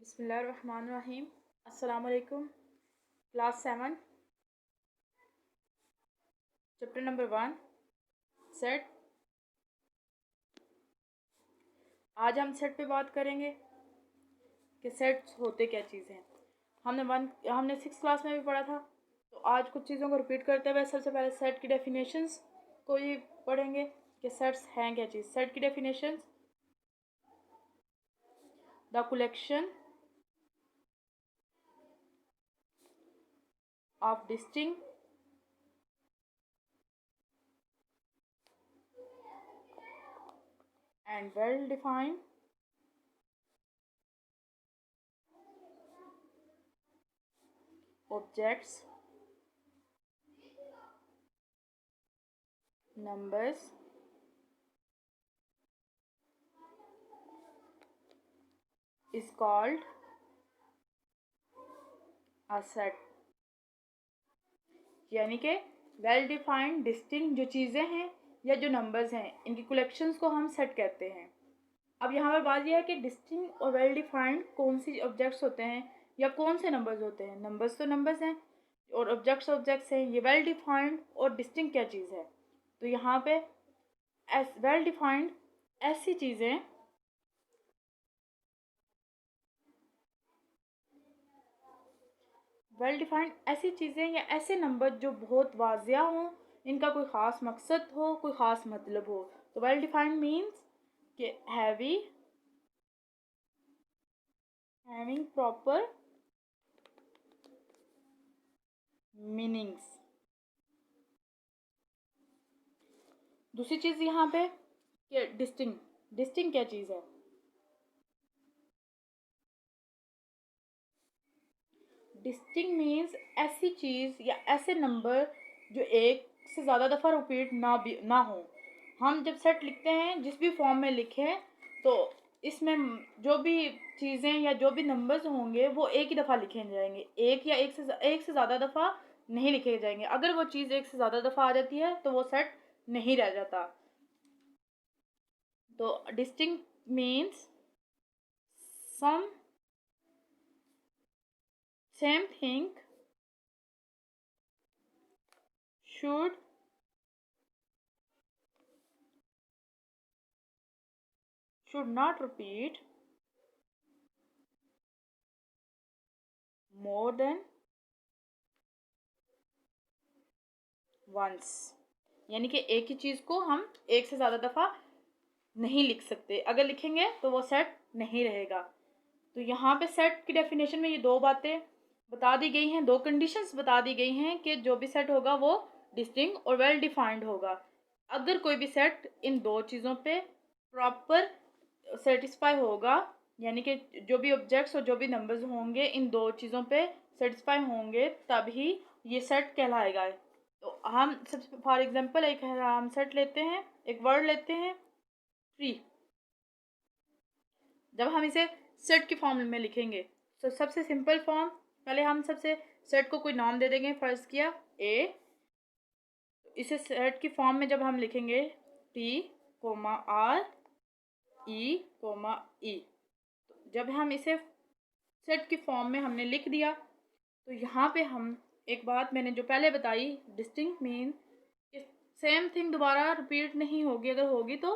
बिस्मिल्लाहिर्रहमानिर्रहीम। अस्सलाम वालेकुम। Class 7 chapter number 1 set. आज हम सेट पे बात करेंगे कि सेट्स होते क्या चीज़ें हैं। हमने 6 क्लास में भी पढ़ा था, तो आज कुछ चीज़ों को रिपीट करते हुए सबसे पहले सेट की डेफिनेशंस को ही पढ़ेंगे कि सेट्स हैं क्या चीज़। सेट की definitions: the collection of distinct and well-defined objects, numbers, is called a set। यानी कि वेल डिफाइंड डिस्टिंक्ट जो चीज़ें हैं या जो नंबर्स हैं, इनकी कलेक्शंस को हम सेट कहते हैं। अब यहाँ पर बात यह है कि डिस्टिंक्ट और वेल डिफाइंड कौन सी ऑब्जेक्ट्स होते हैं या कौन से नंबर्स होते हैं। नंबर्स तो नंबर्स हैं और ऑब्जेक्ट्स हैं। ये वेल डिफाइंड और डिस्टिंक्ट क्या चीज़ है? तो यहाँ पे वेल डिफाइंड ऐसी चीज़ें या ऐसे नंबर जो बहुत वाजिया हों, इनका कोई ख़ास मकसद हो, कोई ख़ास मतलब हो। तो वेल डिफाइंड मीन्स कि हैविंग प्रॉपर मीनिंग्स। दूसरी चीज़ यहाँ पे कि डिस्टिंक्ट क्या चीज़ है? डिस्टिंक्ट मीन्स ऐसी चीज़ या ऐसे नंबर जो एक से ज़्यादा दफ़ा रिपीट ना हो। हम जब सेट लिखते हैं, जिस भी फॉर्म में लिखें, तो इसमें जो भी चीज़ें या जो भी नंबर्स होंगे वो एक ही दफ़ा लिखे जाएंगे। एक से ज़्यादा दफ़ा नहीं लिखे जाएंगे। अगर वो चीज़ एक से ज़्यादा दफ़ा आ जाती है तो वो सेट नहीं रह जाता। तो distinct means some same thing should not repeat more than once। यानी कि एक ही चीज़ को हम एक से ज़्यादा दफ़ा नहीं लिख सकते। अगर लिखेंगे तो वो सेट नहीं रहेगा। तो यहाँ पे सेट की डेफिनेशन में ये दो बातें बता दी गई हैं, दो कंडीशंस बता दी गई हैं कि जो भी सेट होगा वो डिस्टिंक्ट और वेल डिफाइंड होगा। अगर कोई भी सेट इन दो चीज़ों पे प्रॉपर सेटिस्फाई होगा, यानी कि जो भी ऑब्जेक्ट्स और जो भी नंबर्स होंगे इन दो चीज़ों पे सेटिस्फाई होंगे, तभी ये सेट कहलाएगा। तो हम सबसे फॉर एग्जांपल एक हम सेट लेते हैं, एक वर्ड लेते हैं ट्री। जब हम इसे सेट की फॉर्म में लिखेंगे तो सबसे सिंपल फॉर्म, पहले हम सबसे सेट को कोई नाम दे देंगे। फर्स्ट किया ए, इसे सेट की फॉर्म में जब हम लिखेंगे T comma R E comma E, जब हम इसे सेट की फॉर्म में हमने लिख दिया, तो यहाँ पे हम एक बात मैंने जो पहले बताई, डिस्टिंक्ट मीन सेम थिंग दोबारा रिपीट नहीं होगी। अगर होगी तो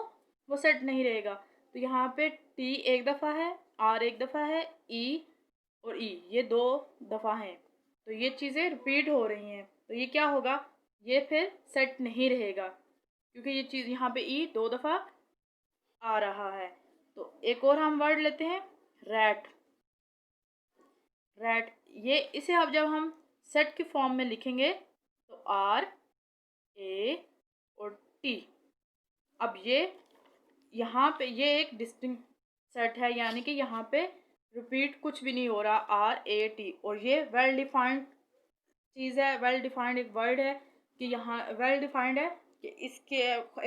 वो सेट नहीं रहेगा। तो यहाँ पे टी एक दफ़ा है, आर एक दफ़ा है, ई और ई ये दो दफ़ा हैं। तो ये चीज़ें रिपीट हो रही हैं, तो ये क्या होगा? ये फिर सेट नहीं रहेगा, क्योंकि ये चीज़ यहाँ पे ई दो दफ़ा आ रहा है। तो एक और हम वर्ड लेते हैं रैट। ये इसे अब जब हम सेट की फॉर्म में लिखेंगे तो आर ए और टी। अब ये यहाँ पे ये एक डिस्टिंक्ट सेट है, यानी कि यहाँ पे रिपीट कुछ भी नहीं हो रहा, आर ए टी। और ये वेल डिफाइंड चीज़ है, वेल डिफाइंड एक वर्ड है कि यहाँ वेल डिफाइंड है कि इसके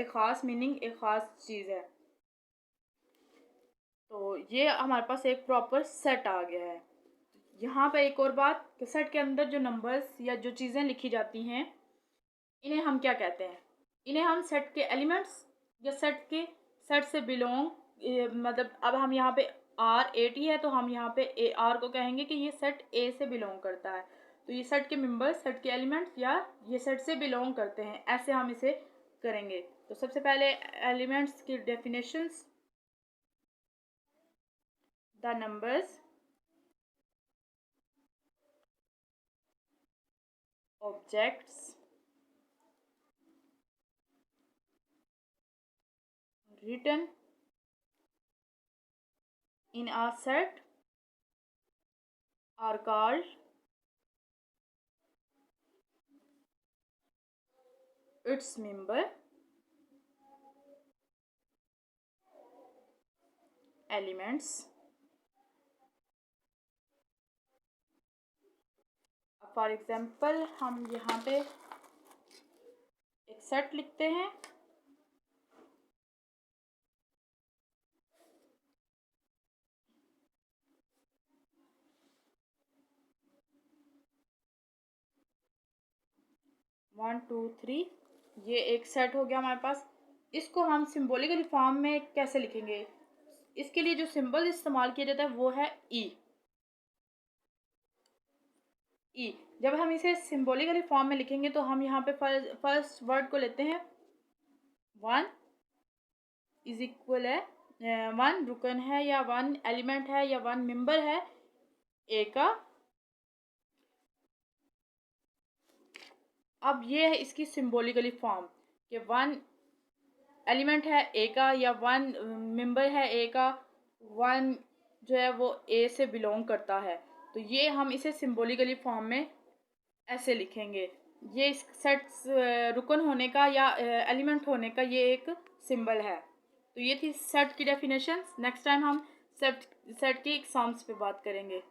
एक ख़ास मीनिंग, एक ख़ास चीज़ है। तो ये हमारे पास एक प्रॉपर सेट आ गया है। यहाँ पे एक और बात कि सेट के अंदर जो नंबर्स या जो चीज़ें लिखी जाती हैं, इन्हें हम क्या कहते हैं? इन्हें हम सेट के एलिमेंट्स या सेट से बिलोंग, मतलब अब हम यहाँ पे R80 है, तो हम यहाँ पे ए आर को कहेंगे कि ये सेट ए से बिलोंग करता है। तो ये सेट के मेंबर्स, सेट के एलिमेंट्स या ये सेट से बिलोंग करते हैं, ऐसे हम इसे करेंगे। तो सबसे पहले एलिमेंट्स की definitions, the numbers objects written in a set are called its member, elements। For example हम यहाँ पे एक सेट लिखते हैं, वन टू थ्री, ये एक सेट हो गया हमारे पास। इसको हम सिंबॉलिकली फॉर्म में कैसे लिखेंगे? इसके लिए जो सिंबल इस्तेमाल किया जाता है वो है ई। ई जब हम इसे सिंबॉलिकली फॉर्म में लिखेंगे तो हम यहाँ पे फर्स्ट वर्ड को लेते हैं, वन इज इक्वल है, वन रुकन है या वन एलिमेंट है या वन मेंबर है ए का। अब ये है इसकी सिंबॉलिकली फॉर्म कि वन एलिमेंट है ए का या वन मेंबर है ए का, वन जो है वो ए से बिलोंग करता है। तो ये हम इसे सिंबॉलिकली फॉर्म में ऐसे लिखेंगे। ये इस सेट रुकन होने का या एलिमेंट होने का ये एक सिंबल है। तो ये थी सेट की डेफिनेशन। नेक्स्ट टाइम हम सेट की एग्जाम्स पे बात करेंगे।